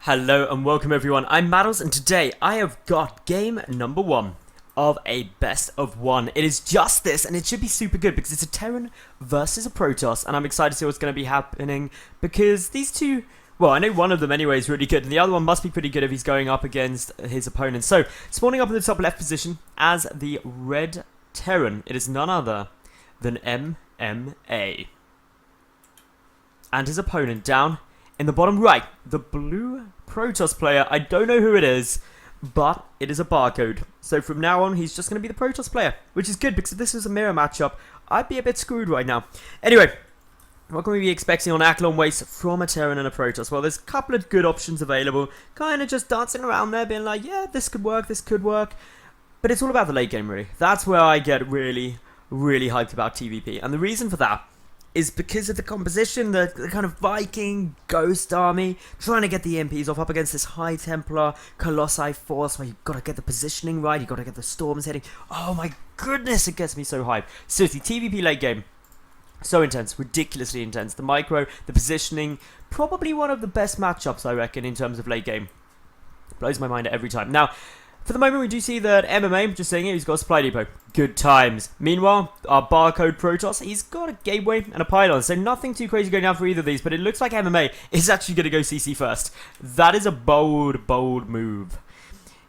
Hello and welcome everyone, I'm Madals and today I have got game number 1 of a best of 1. It is just this and it should be super good because it's a Terran versus a Protoss and I'm excited to see what's going to be happening because these two, well I know one of them anyway is really good and the other one must be pretty good if he's going up against his opponent. So spawning up in the top left position as the red Terran, it is none other than MMA. And his opponent down in the bottom right, the blue Protoss player. I don't know who it is, but it is a barcode. So from now on, he's just going to be the Protoss player, which is good because if this was a mirror matchup, I'd be a bit screwed right now. Anyway, what can we be expecting on Athlon Waste from a Terran and a Protoss? Well, there's a couple of good options available. Kind of just dancing around there, being like, yeah, this could work, this could work. But it's all about the late game, really. That's where I get really, really hyped about TvP. And the reason for that is because of the composition, the kind of Viking Ghost army, trying to get the EMPs off up against this High Templar Colossi force where you've got to get the positioning right, you've got to get the storms hitting. Oh my goodness, it gets me so hyped. Seriously, TvP late game, so intense, ridiculously intense. The micro, the positioning, probably one of the best matchups I reckon in terms of late game. Blows my mind every time. Now, for the moment, we do see that MMA, just saying it, he's got a supply depot. Good times. Meanwhile, our barcode Protoss, he's got a gateway and a pylon, so nothing too crazy going down for either of these, but it looks like MMA is actually going to go CC first. That is a bold, bold move.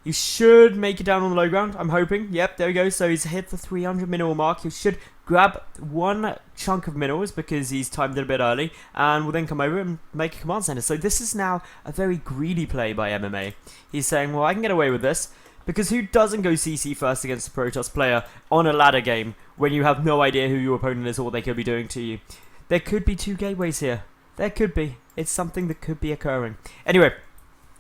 You should make it down on the low ground, I'm hoping. Yep, there we go. So he's hit the 300 mineral mark. He should grab one chunk of minerals because he's timed it a bit early, and will then come over and make a command center. So this is now a very greedy play by MMA. He's saying, well, I can get away with this. Because who doesn't go CC first against a Protoss player on a ladder game when you have no idea who your opponent is or what they could be doing to you? There could be two gateways here. There could be. It's something that could be occurring. Anyway,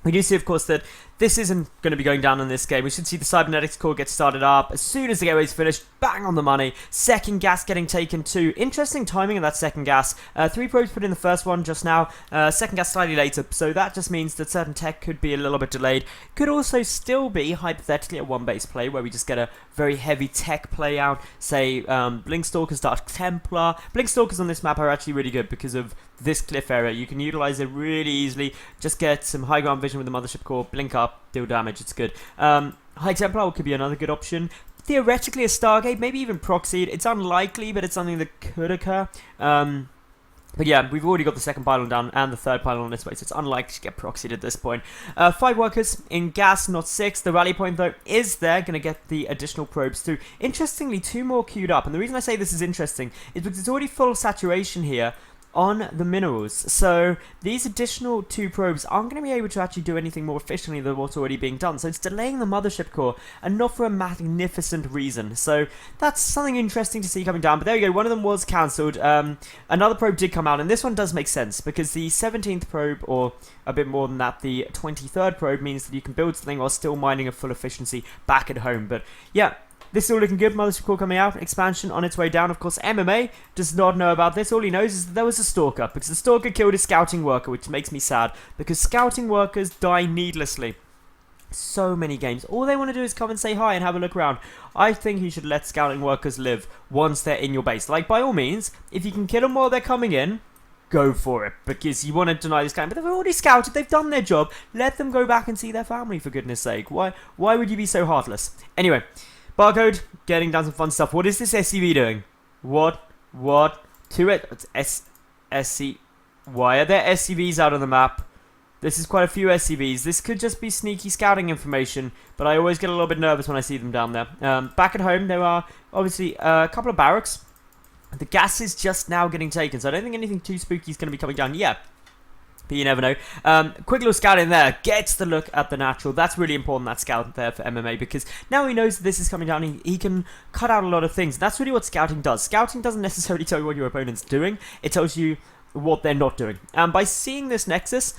we do see, of course, that this isn't going to be going down in this game. We should see the cybernetics core get started up. As soon as the gateway's finished, bang on the money. Second gas getting taken too. Interesting timing of that second gas. 3 probes put in the first one just now. Second gas slightly later. So that just means that certain tech could be a little bit delayed. Could also still be, hypothetically, a one-base play where we just get a very heavy tech play out. Say, Blinkstalkers, Dark Templar. Blinkstalkers on this map are actually really good because of this cliff area. You can utilize it really easily. Just get some high ground vision with the mothership core. Blink up. Deal damage, it's good. High Templar could be another good option. Theoretically, a Stargate, maybe even proxied. It's unlikely, but it's something that could occur. But yeah, we've already got the second pylon down and the third pylon on this way, so it's unlikely to get proxied at this point. 5 workers in gas, not 6. The rally point, though, is there. Going to get the additional probes through. Interestingly, 2 more queued up. And the reason I say this is interesting is because it's already full saturation here on the minerals, so these additional 2 probes aren't going to be able to actually do anything more efficiently than what's already being done, so it's delaying the mothership core, and not for a magnificent reason. So that's something interesting to see coming down, but there you go, one of them was cancelled. Another probe did come out, and this one does make sense, because the 17th probe, or a bit more than that, the 23rd probe, means that you can build something while still mining at full efficiency back at home. But yeah, this is all looking good. Mothership core coming out. Expansion on its way down. Of course, MMA does not know about this. All he knows is that there was a stalker, because the stalker killed his scouting worker, which makes me sad, because scouting workers die needlessly. So many games. All they want to do is come and say hi and have a look around. I think you should let scouting workers live once they're in your base. Like, by all means, if you can kill them while they're coming in, go for it, because you want to deny this game. But they've already scouted, they've done their job. Let them go back and see their family, for goodness sake. Why would you be so heartless? Anyway, barcode, getting down some fun stuff. What is this SCV doing? What? SC. Why are there SCVs out on the map? This is quite a few SCVs. This could just be sneaky scouting information, but I always get a little bit nervous when I see them down there. Back at home, there are obviously a couple of barracks. The gas is just now getting taken, so I don't think anything too spooky is going to be coming down yet. But you never know. Quick little scout in there. Gets the look at the natural. That's really important, that scout there for MMA, because now he knows that this is coming down. He can cut out a lot of things. That's really what scouting does. Scouting doesn't necessarily tell you what your opponent's doing. It tells you what they're not doing. And by seeing this nexus,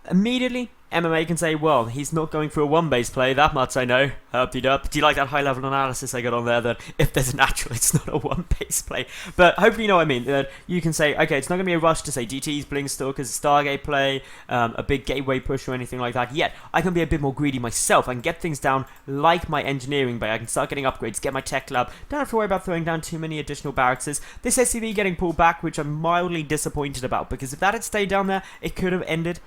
immediately MMA can say, well, he's not going for a one-base play, that much I know. Herp-de-derp. Do you like that high-level analysis I got on there, that if there's a natural, it's not a one-base play? But hopefully you know what I mean. That you can say, okay, it's not going to be a rush to say GTs, Blinkstalkers, Stargate play, a big gateway push or anything like that. Yet, I can be a bit more greedy myself and get things down like my engineering bay. I can start getting upgrades, get my tech lab. Don't have to worry about throwing down too many additional barracks. This SCV getting pulled back, which I'm mildly disappointed about, because if that had stayed down there, it could have ended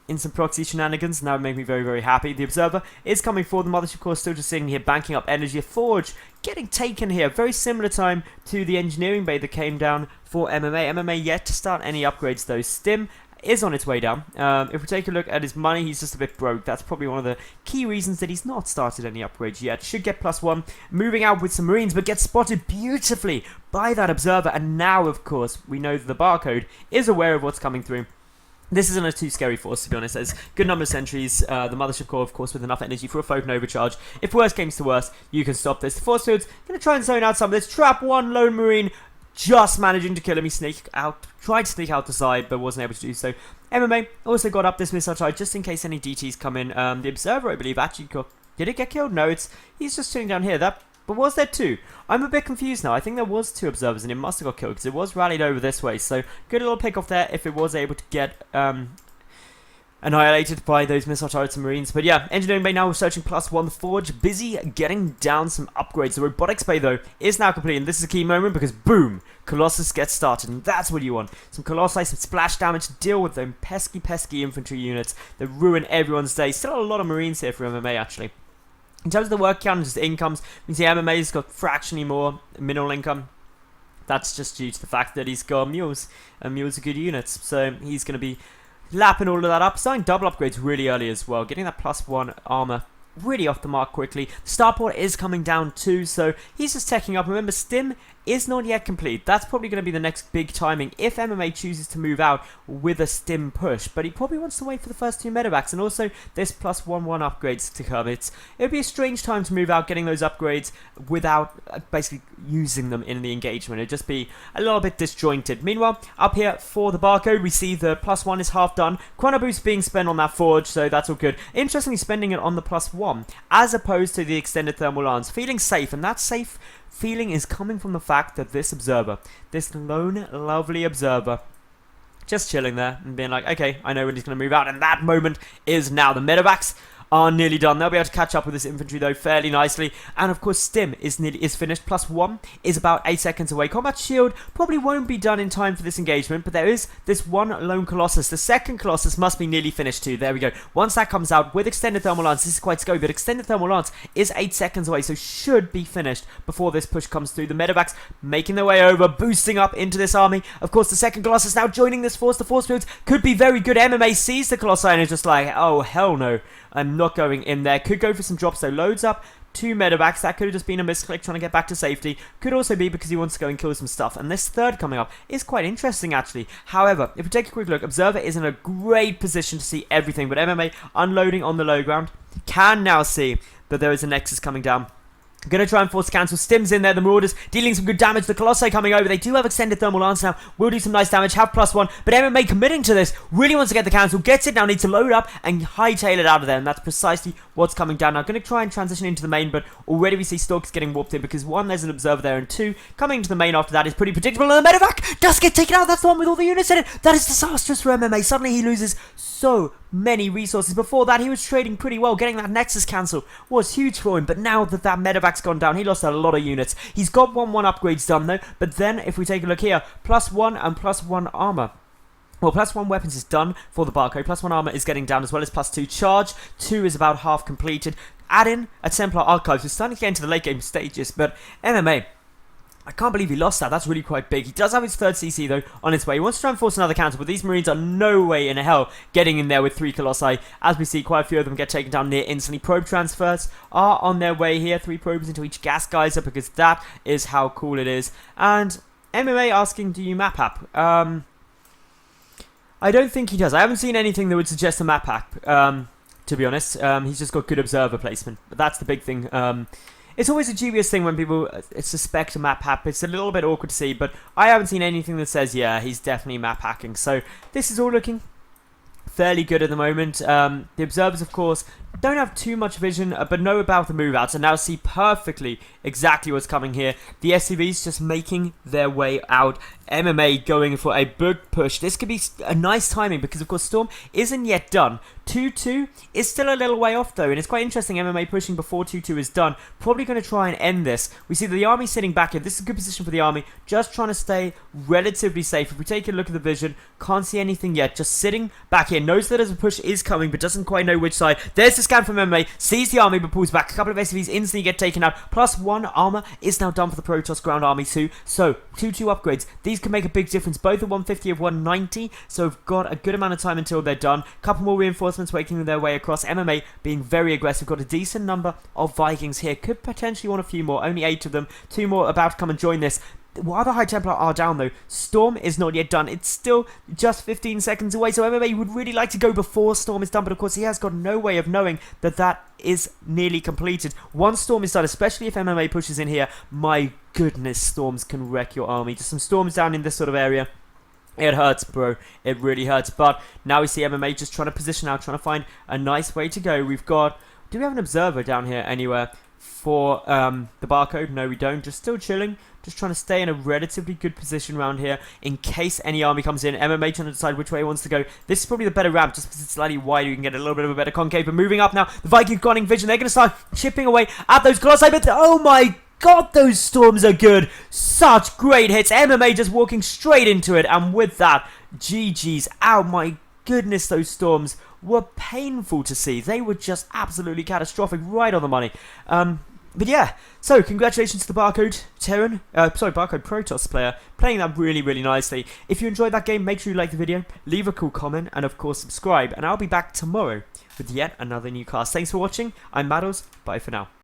in some proxy shenanigans, and that would make me very, very happy. The Observer is coming forward. The Mothership Core still just sitting here, banking up energy. A Forge getting taken here. Very similar time to the Engineering Bay that came down for MMA. MMA yet to start any upgrades, though. Stim is on its way down. If we take a look at his money, he's just a bit broke. That's probably one of the key reasons that he's not started any upgrades yet. Should get +1. Moving out with some Marines, but gets spotted beautifully by that Observer. And now, of course, we know that the barcode is aware of what's coming through. This isn't a too scary force, to be honest. There's good number of sentries. The Mothership Core, of course, with enough energy for a Photon overcharge. If worst comes to worst, you can stop this. The Force Field's going to try and zone out some of this. Trap one Lone Marine, just managing to kill him. He sneaked out, tried to sneak out the side, but wasn't able to do so. MMA also got up this missile charge just in case any DTs come in. The Observer, I believe, actually got... Did it get killed? No, he's just sitting down here. But was there two? I'm a bit confused now. I think there was two Observers and it must have got killed because it was rallied over this way. So good little pick off there if it was able to get annihilated by those missile turrets and Marines. But yeah, Engineering Bay now searching +1. The Forge busy getting down some upgrades. The Robotics Bay though is now complete, and this is a key moment because boom, Colossus gets started, and that's what you want. Some Colossi, some splash damage to deal with them pesky infantry units that ruin everyone's day. Still a lot of Marines here for MMA actually. In terms of the work count and just incomes, you can see MMA's got fractionally more mineral income. That's just due to the fact that he's got mules, and mules are good units. So he's going to be lapping all of that up. Starting double upgrades really early as well. Getting that +1 armor really off the mark quickly. The starport is coming down too, so he's just teching up. Remember, Stim is not yet complete. That's probably going to be the next big timing if MMA chooses to move out with a Stim push, but he probably wants to wait for the first two medevacs and also this +1/1 upgrades to come. It would be a strange time to move out getting those upgrades without basically using them in the engagement. It'd just be a little bit disjointed. Meanwhile, up here for the barcode, we see the +1 is half done. Chrono boost being spent on that Forge, so that's all good. Interestingly, spending it on the +1 as opposed to the extended thermal lance. Feeling safe, and that safe feeling is coming from the fact that this Observer, this lone, lovely Observer, just chilling there and being like, okay, I know when he's going to move out, and that moment is now. The medevacs are nearly done. They'll be able to catch up with this infantry though fairly nicely, and of course Stim is finished. +1 is about 8 seconds away. Combat shield probably won't be done in time for this engagement, but there is this one lone Colossus. The second Colossus must be nearly finished too. There we go. Once that comes out with extended thermal lance, this is quite scary, but extended thermal lance is 8 seconds away, so should be finished before this push comes through. The medevacs making their way over, boosting up into this army. Of course, the second Colossus now joining this force. The force fields could be very good. MMA sees the Colossi and is just like, oh hell no, I'm not going in there. Could go for some drops though. Loads up 2 medevacs. That could have just been a misclick trying to get back to safety. Could also be because he wants to go and kill some stuff. And this third coming up is quite interesting actually. However, if we take a quick look, Observer is in a great position to see everything. But MMA unloading on the low ground can now see that there is a Nexus coming down. Gonna try and force cancel. Stim's in there. The Marauders dealing some good damage. The Colossi coming over. They do have extended thermal lance now. Will do some nice damage. Have +1. But MMA committing to this. Really wants to get the cancel. Gets it now. Needs to load up and hightail it out of there. And that's precisely what's coming down. Now, gonna try and transition into the main. But already we see Stalkers getting warped in. Because 1, there's an Observer there. And 2, coming into the main after that is pretty predictable. And the medevac does get taken out. That's the one with all the units in it. That is disastrous for MMA. Suddenly he loses so many resources. Before that, he was trading pretty well. Getting that Nexus cancel was huge for him. But now that that medevac's gone down, he lost a lot of units. He's got 1/1 upgrades done though. But then, if we take a look here, +1 and +1 armor. Well, +1 weapons is done for the barcode. +1 armor is getting down as well as +2 charge. 2 is about half completed. Add in a Templar Archives. We're starting to get into the late game stages. But MMA, I can't believe he lost that. That's really quite big. He does have his third CC though on its way. He wants to try and force another counter, but these Marines are no way in hell getting in there with 3 Colossi. As we see, quite a few of them get taken down near instantly. Probe transfers are on their way here. 3 probes into each gas geyser because that is how cool it is. And MMA asking, do you map hack? I don't think he does. I haven't seen anything that would suggest a map hack, to be honest. He's just got good Observer placement. But that's the big thing. It's always a dubious thing when people suspect a map hack. It's a little bit awkward to see, but I haven't seen anything that says, yeah, he's definitely map hacking. So this is all looking fairly good at the moment. The Observers, of course, don't have too much vision, but know about the move outs and now see perfectly exactly what's coming here. The SCVs just making their way out. MMA going for a big push. This could be a nice timing because, of course, Storm isn't yet done. 2-2 is still a little way off, though, and it's quite interesting. MMA pushing before 2-2 is done. Probably going to try and end this. We see that the army sitting back here. This is a good position for the army. Just trying to stay relatively safe. If we take a look at the vision, can't see anything yet. Just sitting back here. Knows that as a push is coming, but doesn't quite know which side. There's the scan from MMA. Sees the army, but pulls back. A couple of SCVs instantly get taken out. +1 armor is now done for the Protoss ground army too. So, 2-2 upgrades. These can make a big difference. Both at 150 of 190. So, we've got a good amount of time until they're done. Couple more reinforcements making their way across. MMA being very aggressive. Got a decent number of Vikings here. Could potentially want a few more. Only 8 of them. 2 more about to come and join this. While the High Templar are down though, Storm is not yet done. It's still just 15 seconds away, so MMA would really like to go before Storm is done, but of course he has got no way of knowing that that is nearly completed. Once Storm is done, especially if MMA pushes in here, my goodness, Storms can wreck your army. Just some Storms down in this sort of area. It hurts, bro. It really hurts. But now we see MMA just trying to position out, trying to find a nice way to go. We've got... Do we have an observer down here anywhere for the barcode? No, we don't. Just still chilling. Just trying to stay in a relatively good position around here in case any army comes in. MMA trying to decide which way he wants to go. This is probably the better ramp just because it's slightly wider. You can get a little bit of a better concave. But moving up now, the Vikings gunning vision. They're going to start chipping away at those Colossi. But oh my God, those Storms are good. Such great hits. MMA just walking straight into it. And with that, GG's. Ow, my goodness, those Storms were painful to see. They were just absolutely catastrophic, right on the money. But yeah, so congratulations to the Barcode Terran, Barcode Protoss player, playing that really, really nicely. If you enjoyed that game, make sure you like the video, leave a cool comment, and of course subscribe. And I'll be back tomorrow with yet another new cast. Thanks for watching. I'm Madals. Bye for now.